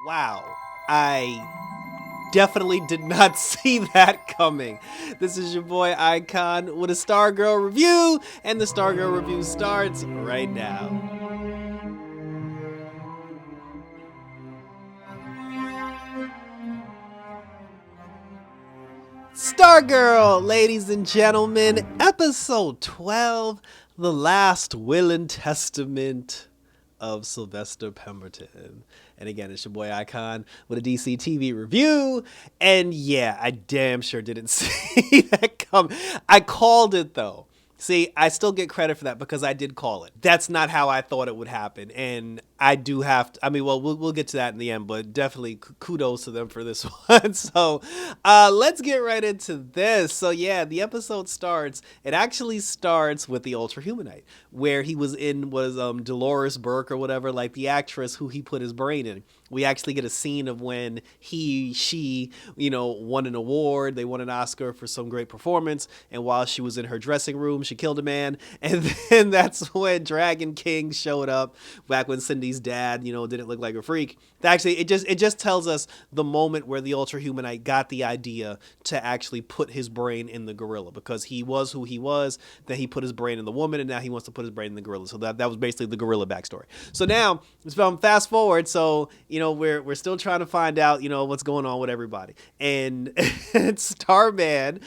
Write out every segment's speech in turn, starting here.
Wow. I definitely did not see that coming. This is your boy Icon with a Stargirl review, and the Stargirl review starts right now. Stargirl, ladies and gentlemen, episode 12, The Last Will and Testament of Sylvester Pemberton. And again, it's your boy Icon with a DC TV review. And yeah, I damn sure didn't see that come. I called it though. See, I still get credit for that because I did call it. That's not how I thought it would happen. And I do have to, we'll get to that in the end, but definitely kudos to them for this one. So let's get right into this. So yeah, the episode starts, it actually starts with the Ultra Humanite, where he was Dolores Burke or whatever, like the actress who he put his brain in. We actually get a scene of when she, won an award. They won an Oscar for some great performance. And while she was in her dressing room, she killed a man. And then that's when Dragon King showed up, back when Cindy's dad, didn't look like a freak. Actually, it just tells us the moment where the Ultra Humanite got the idea to actually put his brain in the gorilla, because he was who he was. Then he put his brain in the woman, and now he wants to put his brain in the gorilla. So that was basically the gorilla backstory. So now, fast forward. So, we're still trying to find out, what's going on with everybody. And Starman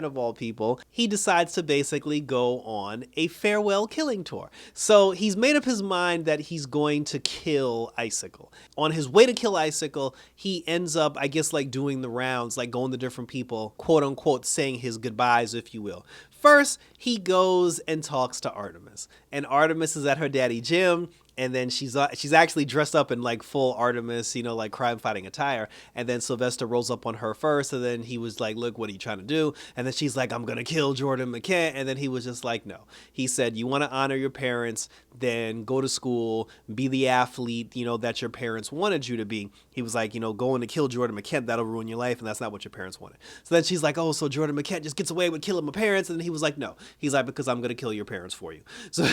of all people, he decides to basically go on a farewell killing tour. So he's made up his mind that he's going to kill Icicle. On his way to kill Icicle, he ends up, I guess, like doing the rounds, like going to different people, quote unquote, saying his goodbyes, if you will. First, he goes and talks to Artemis, and Artemis is at her daddy gym. And then she's actually dressed up in like full Artemis, like crime fighting attire. And then Sylvester rolls up on her first. And then he was like, look, what are you trying to do? And then she's like, I'm going to kill Jordan McKent. And then he was just like, no. He said, you want to honor your parents, then go to school, be the athlete, that your parents wanted you to be. He was like, going to kill Jordan McKent, that'll ruin your life. And that's not what your parents wanted. So then she's like, oh, so Jordan McKent just gets away with killing my parents. And then he was like, no. He's like, because I'm going to kill your parents for you. So,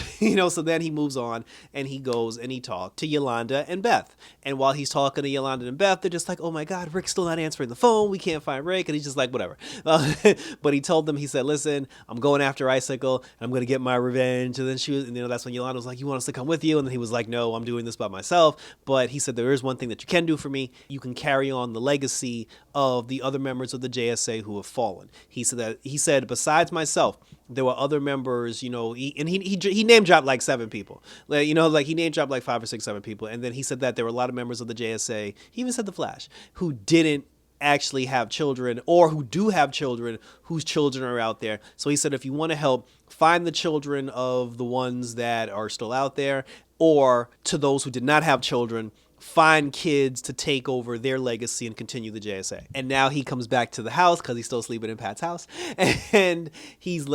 so then he moves on and he goes and he talked to Yolanda and Beth. And while he's talking to Yolanda and Beth, they're just like, oh my God, Rick's still not answering the phone. We can't find Rick. And he's just like, whatever. But he told them, he said, listen, I'm going after Icicle and I'm going to get my revenge. And then that's when Yolanda was like, you want us to come with you? And then he was like, no, I'm doing this by myself. But he said, there is one thing that you can do for me. You can carry on the legacy of the other members of the JSA who have fallen. He said, besides myself, there were other members, he name dropped like 7 people, he name dropped like 5 or 6, 7 people. And then he said that there were a lot of members of the JSA. He even said the Flash, who didn't actually have children, or who do have children whose children are out there. So he said, if you want to help find the children of the ones that are still out there, or to those who did not have children, find kids to take over their legacy and continue the JSA. And now he comes back to the house because he's still sleeping in Pat's house, and he's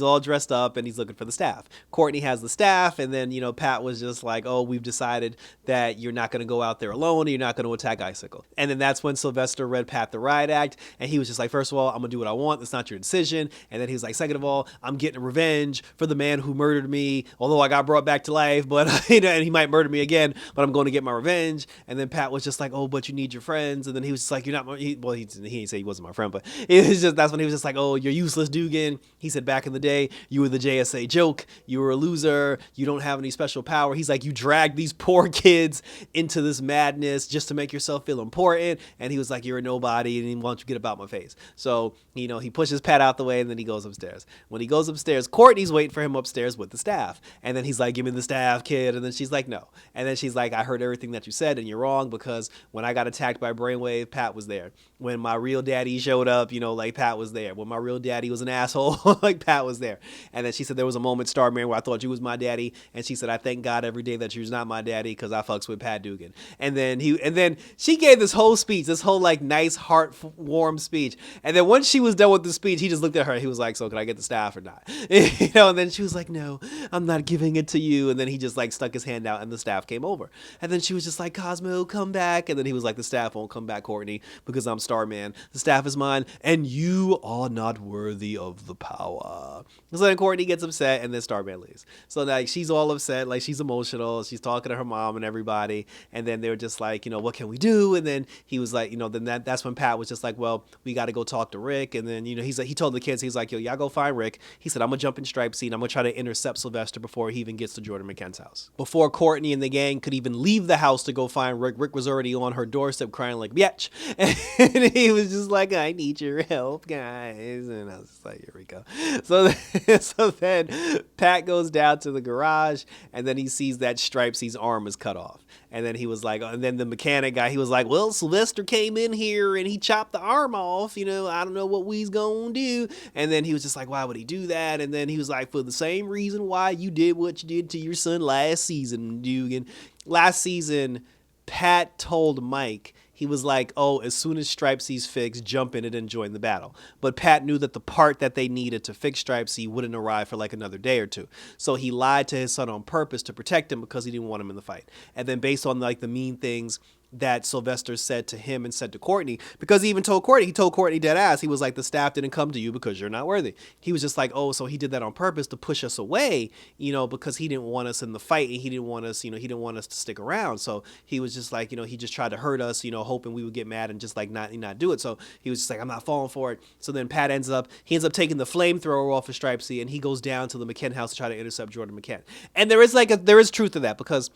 all dressed up and he's looking for the staff. Courtney has the staff, and then Pat was just like, oh, we've decided that you're not going to go out there alone, and you're not going to attack Icicle. And then that's when Sylvester read Pat the Riot Act, and he was just like, first of all, I'm gonna do what I want. That's not your decision. And then he was like, second of all, I'm getting revenge for the man who murdered me, although I got brought back to life, but and he might murder me again, but I'm going to get my revenge. And then Pat was just like, oh, but you need your friends. And then he was just like, you're not my, he didn't say he wasn't my friend, but that's when he was just like, oh, you're useless, Dugan. He said, back in the day, you were the JSA joke. You were a loser. You don't have any special power. He's like, you dragged these poor kids into this madness just to make yourself feel important. And he was like, you're a nobody, and why don't you get about my face? So, he pushes Pat out the way, and then he goes upstairs. When he goes upstairs, Courtney's waiting for him upstairs with the staff. And then he's like, give me the staff, kid. And then she's like, no. And then she's like, I heard everything that you said, and you're wrong, because when I got attacked by Brainwave, Pat was there. When my real daddy showed up, Pat was there. When my real daddy was an asshole, Pat was there. And then she said, there was a moment, Starman, where I thought you was my daddy. And she said, I thank God every day that you're not my daddy, because I fucks with Pat Dugan. And then she gave this whole speech, this whole nice, heart warm speech. And then once she was done with the speech, he just looked at her. He was like, so can I get the staff or not? And then she was like, no, I'm not giving it to you. And then he just stuck his hand out, and the staff came over. And then she was just like, Cosmo, come back. And then he was like, the staff won't come back, Courtney, because I'm Starman. The staff is mine, and you are not worthy of the power. So then Courtney gets upset, and then Starman leaves. So like she's all upset, like she's emotional. She's talking to her mom and everybody, and then they were just like, what can we do? And then he was like, then that's when Pat was just like, well, we got to go talk to Rick. And then he's like, he told the kids, he's like, yo, y'all go find Rick. He said, I'm gonna jump in Stripe Seat. I'm gonna try to intercept Sylvester before he even gets to Jordan McKen's house. Before Courtney and the gang could even leave the house to go find Rick, Rick was already on her doorstep crying like, bitch. And he was just like, I need your help, guys. And I was just like, here we go. So then Pat goes down to the garage, and then he sees that Stripe Seat's arm is cut off. And then he was like, and then the mechanic guy, he was like, well, Sylvester came in here and he chopped the arm off. I don't know what we's gonna do. And then he was just like, why would he do that? And then he was like, for the same reason why you did what you did to your son last season, Dugan. Last season, Pat told Mike, he was like, oh, as soon as Stripe C's fixed, jump in it and join the battle. But Pat knew that the part that they needed to fix Stripe C wouldn't arrive for like another day or two. So he lied to his son on purpose to protect him because he didn't want him in the fight. And then based on like the mean things that Sylvester said to him and said to Courtney, because he even told Courtney dead ass, he was like, the staff didn't come to you because you're not worthy. He was just like, oh, so he did that on purpose to push us away, because he didn't want us in the fight, and he didn't want us, he didn't want us to stick around. So he was just like, he just tried to hurt us, hoping we would get mad and just like not do it. So he was just like, I'm not falling for it. So then Pat ends up taking the flamethrower off of Stripe C, and he goes down to the McKen house to try to intercept Jordan McKen. And there is truth to that, because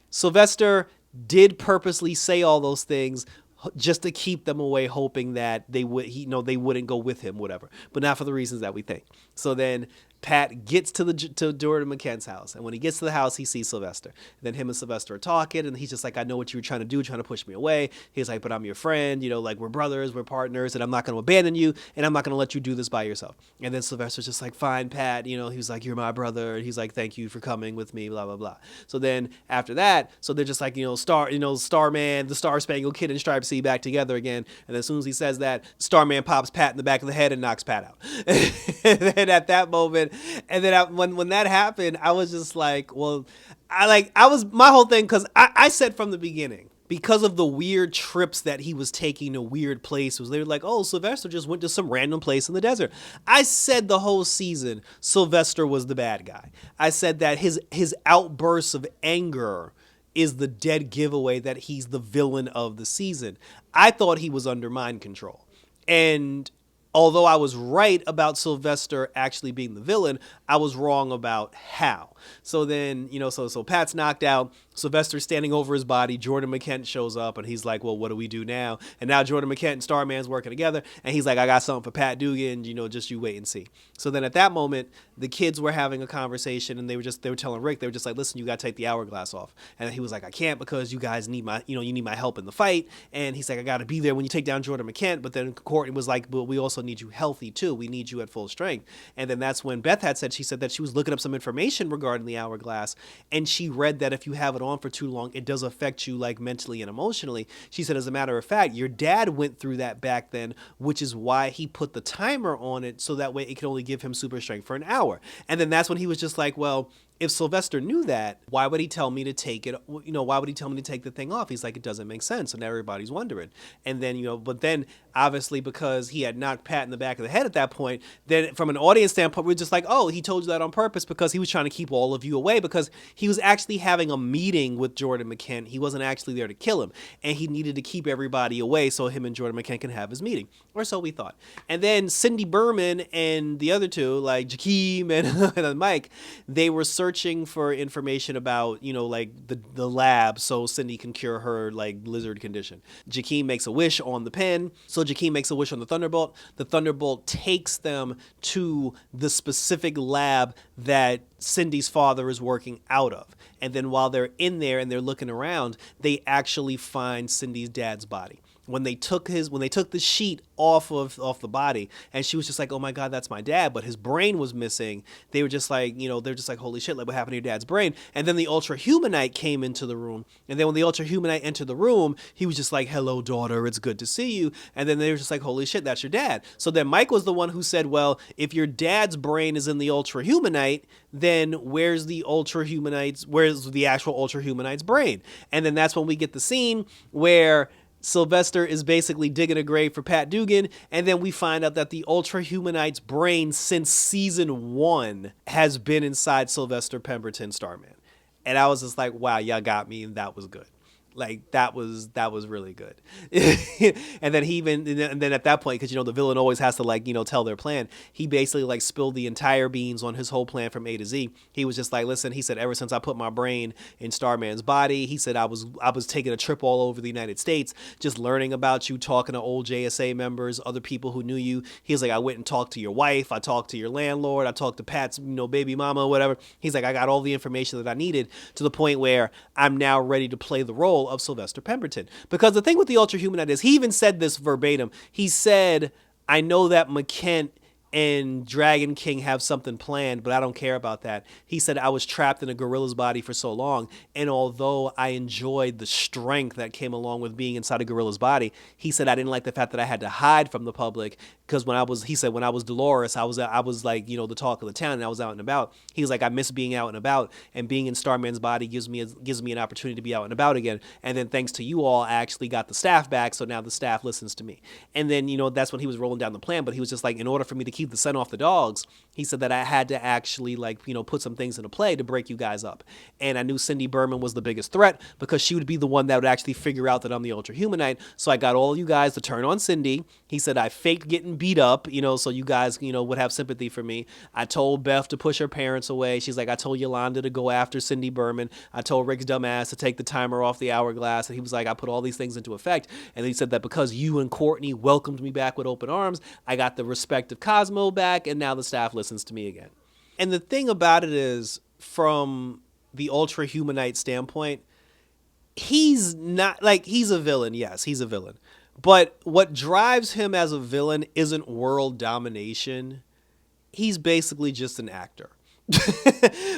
Sylvester did purposely say all those things just to keep them away, hoping that they wouldn't go with him, whatever, but not for the reasons that we think. So then Pat gets to Jordan McKen's house, and when he gets to the house, he sees Sylvester. And then him and Sylvester are talking, and he's just like, I know what you were trying to do, trying to push me away. He's like, but I'm your friend, like we're brothers, we're partners, and I'm not going to abandon you, and I'm not going to let you do this by yourself. And then Sylvester's just like, fine, Pat, he was like, you're my brother, and he's like, thank you for coming with me, blah, blah, blah. So then after that, so they're just like, Starman, the Star Spangled Kid and Stripe C back together again. And then as soon as he says that, Starman pops Pat in the back of the head and knocks Pat out. And then at that moment, and then when that happened, I was just like, well, my whole thing, because I said from the beginning, because of the weird trips that he was taking to weird places, they were like, oh, Sylvester just went to some random place in the desert. I said the whole season, Sylvester was the bad guy. I said that his outbursts of anger is the dead giveaway that he's the villain of the season. I thought he was under mind control. And although I was right about Sylvester actually being the villain, I was wrong about how. So then, so Pat's knocked out. Sylvester's standing over his body. Jordan McKen shows up, and he's like, well, what do we do now? And now Jordan McKen and Starman's working together, and he's like, I got something for Pat Dugan, just you wait and see. So then at that moment, the kids were having a conversation, and they were telling Rick, they were just like, listen, you got to take the hourglass off. And he was like, I can't, because you guys need you need my help in the fight. And he's like, I got to be there when you take down Jordan McKen. But then Courtney was like, but we also need you healthy too. We need you at full strength. And then that's when Beth she said that she was looking up some information regarding the hourglass, and she read that if you have it on for too long, it does affect you like mentally and emotionally. She said, as a matter of fact, your dad went through that back then, which is why he put the timer on it, so that way it could only give him super strength for an hour. And then that's when he was just like, well, if Sylvester knew that, why would he tell me to take it? Why would he tell me to take the thing off? He's like, it doesn't make sense. And everybody's wondering. And then, but then obviously because he had knocked Pat in the back of the head at that point, then from an audience standpoint, we're just like, oh, he told you that on purpose because he was trying to keep all of you away, because he was actually having a meeting with Jordan McKen. He wasn't actually there to kill him, and he needed to keep everybody away so him and Jordan McKen can have his meeting, or so we thought. And then Cindy Berman and the other two, like Jakeem and Mike, they were searching for information about, like the lab, so Cindy can cure her like lizard condition. Jakeem makes a wish on the pen, so Jakeem makes a wish on the Thunderbolt. The Thunderbolt takes them to the specific lab that Cindy's father is working out of. And then while they're in there and they're looking around, they actually find Cindy's dad's body. When they took the sheet off the body, and she was just like, oh my God, that's my dad, but his brain was missing. They were just like, they're just like, holy shit, like what happened to your dad's brain? And then the Ultra Humanite came into the room. And then when the Ultra Humanite entered the room, he was just like, hello, daughter, it's good to see you. And then they were just like, holy shit, that's your dad. So then Mike was the one who said, well, if your dad's brain is in the Ultra Humanite, then where's the where's the actual Ultra Humanite's brain? And then that's when we get the scene where Sylvester is basically digging a grave for Pat Dugan, and then we find out that the Ultra Humanite's brain since season 1 has been inside Sylvester Pemberton Starman. And I was just like, wow, y'all got me, and that was good. Like that was really good. And then and then at that point, because the villain always has to tell their plan, he basically spilled the entire beans on his whole plan from A to Z. He was just like, listen, he said, ever since I put my brain in Starman's body, he said I was taking a trip all over the United States, just learning about you, talking to old JSA members, other people who knew you. He's like, I went and talked to your wife, I talked to your landlord, I talked to Pat's baby mama, whatever. He's like, I got all the information that I needed, to the point where I'm now ready to play the role of Sylvester Pemberton. Because the thing with the Ultra Humanite is, he even said this verbatim. He said, I know that McKent and Dragon King have something planned, but I don't care about that. He said, I was trapped in a gorilla's body for so long, and although I enjoyed the strength that came along with being inside a gorilla's body, he said, I didn't like the fact that I had to hide from the public, because when I was Dolores, I was the talk of the town, and I was out and about. He was like, I miss being out and about, and being in Starman's body gives me an opportunity to be out and about again. And then thanks to you all, I actually got the staff back, so now the staff listens to me. And then, that's when he was rolling down the plan, but he was just like, in order for me to keep the scent off the dogs, he said that I had to actually put some things into play to break you guys up. And I knew Cindy Berman was the biggest threat, because she would be the one that would actually figure out that I'm the Ultra Humanite. So I got all you guys to turn on Cindy. He said I faked getting beat up, so you guys, would have sympathy for me. I told Beth to push her parents away. She's like, I told Yolanda to go after Cindy Berman. I told Rick's dumbass to take the timer off the hourglass. And he was like, I put all these things into effect. And he said that because you and Courtney welcomed me back with open arms, I got the respect of Cosmo back, and now the staff listens to me again. And the thing about it is, from the Ultra Humanite standpoint, he's not he's a villain. Yes, he's a villain. But what drives him as a villain isn't world domination. He's basically just an actor.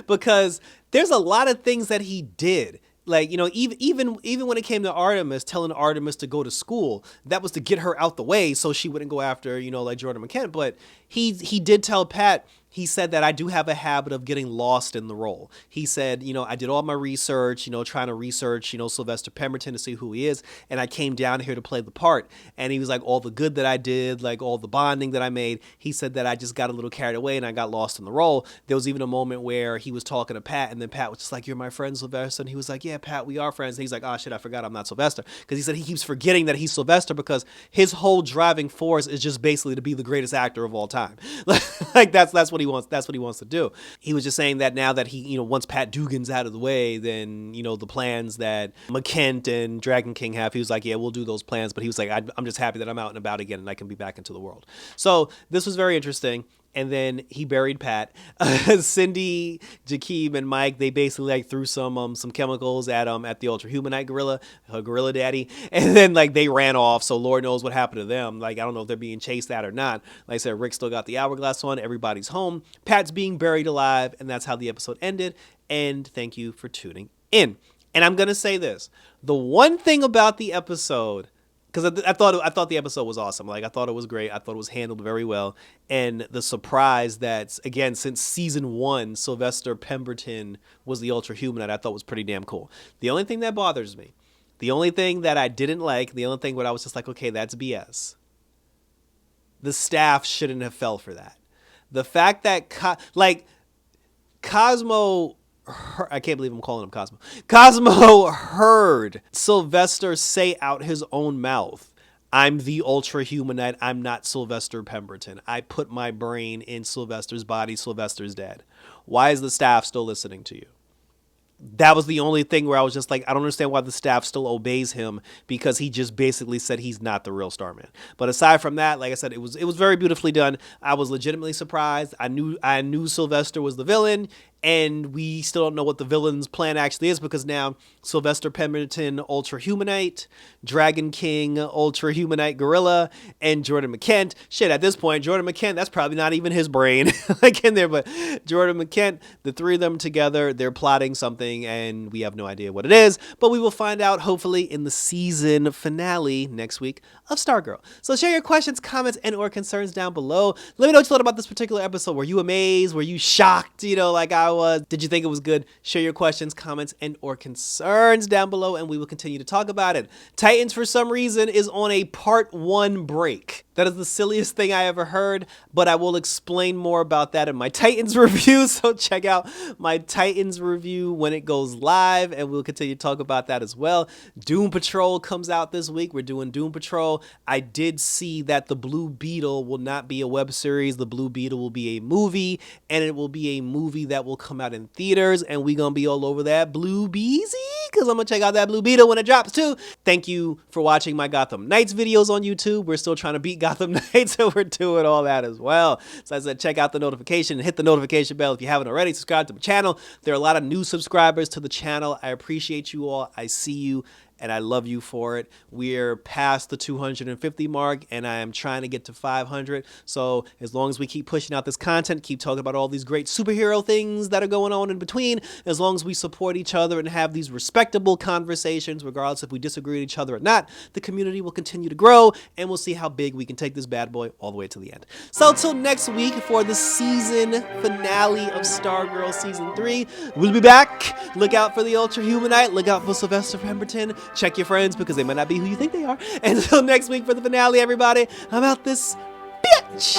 Because there's a lot of things that he did. Even when it came to Artemis, telling Artemis to go to school, that was to get her out the way so she wouldn't go after, Jordan McKent. But he did tell Pat, he said that I do have a habit of getting lost in the role. He said, I did all my research, trying to research, Sylvester Pemberton to see who he is. And I came down here to play the part. And he was like, all the good that I did, all the bonding that I made. He said that I just got a little carried away and I got lost in the role. There was even a moment where he was talking to Pat, and then Pat was just like, you're my friend, Sylvester. And he was like, yeah, Pat, we are friends. And he's like, oh shit, I forgot I'm not Sylvester. Because he said he keeps forgetting that he's Sylvester, because his whole driving force is just basically to be the greatest actor of all time. That's what he wants. That's what he wants to do. He was just saying that now that he, once Pat Dugan's out of the way, then, the plans that McKent and Dragon King have, he was like, yeah, we'll do those plans. But he was like, I'm just happy that I'm out and about again and I can be back into the world. So this was very interesting. And then he buried Pat. Cindy, Jakeem, and Mike, they basically threw some chemicals at the Ultra Humanite gorilla, her gorilla daddy, and then they ran off. So Lord knows what happened to them. I don't know if they're being chased at or not. Like I said, Rick still got the hourglass on. Everybody's home. Pat's being buried alive, and that's how the episode ended. And thank you for tuning in. And I'm gonna say this: the one thing about the episode, because I thought the episode was awesome. I thought it was great. I thought it was handled very well. And the surprise that, again, since season 1, Sylvester Pemberton was the Ultra Humanite, I thought was pretty damn cool. The only thing that bothers me, the only thing that I didn't like, the only thing where I was just like, okay, that's BS. The staff shouldn't have fell for that. The fact that, Cosmo... I can't believe I'm calling him Cosmo. Cosmo heard Sylvester say out his own mouth, I'm the Ultra Humanite. I'm not Sylvester Pemberton. I put my brain in Sylvester's body. Sylvester's dead. Why is the staff still listening to you? That was the only thing where I was just like, I don't understand why the staff still obeys him, because he just basically said he's not the real Starman. But aside from that, like I said, it was very beautifully done. I was legitimately surprised. I knew Sylvester was the villain, and we still don't know what the villain's plan actually is, because now Sylvester Pemberton, Ultra Humanite, Dragon King, Ultra Humanite Gorilla, and Jordan McKent. Shit, at this point, Jordan McKent, that's probably not even his brain like in there, but Jordan McKent, the three of them together, they're plotting something, and we have no idea what it is, but we will find out hopefully in the season finale next week of Stargirl. So share your questions, comments, and or concerns down below. Let me know what you thought about this particular episode. Were you amazed? Were you shocked, like I was? Did you think it was good? Share your questions, comments, and or concerns down below, and we will continue to talk about it. Titans, for some reason, is on a part 1 break. That is the silliest thing I ever heard, but I will explain more about that in my Titans review, so check out my Titans review when it goes live, and we'll continue to talk about that as well. Doom Patrol comes out this week. We're doing Doom Patrol. I did see that the Blue Beetle will not be a web series. The Blue Beetle will be a movie, and it will be a movie that will come out in theaters, and we're going to be all over that Blue Beezy, because I'm going to check out that Blue Beetle when it drops too. Thank you for watching my Gotham Knights videos on YouTube. We're still trying to beat Gotham Knights, so we're doing all that as well. So as I said, check out the notification and hit the notification bell if you haven't already. Subscribe to my channel. There are a lot of new subscribers to the channel. I appreciate you all. I see you, and I love you for it. We're past the 250 mark, and I am trying to get to 500. So as long as we keep pushing out this content, keep talking about all these great superhero things that are going on in between, as long as we support each other and have these respectable conversations, regardless if we disagree with each other or not, the community will continue to grow, and we'll see how big we can take this bad boy all the way to the end. So until next week for the season finale of Stargirl Season 3, we'll be back. Look out for the Ultra Humanite. Look out for Sylvester Pemberton. Check your friends, because they might not be who you think they are. And until next week for the finale, everybody, I'm out this bitch.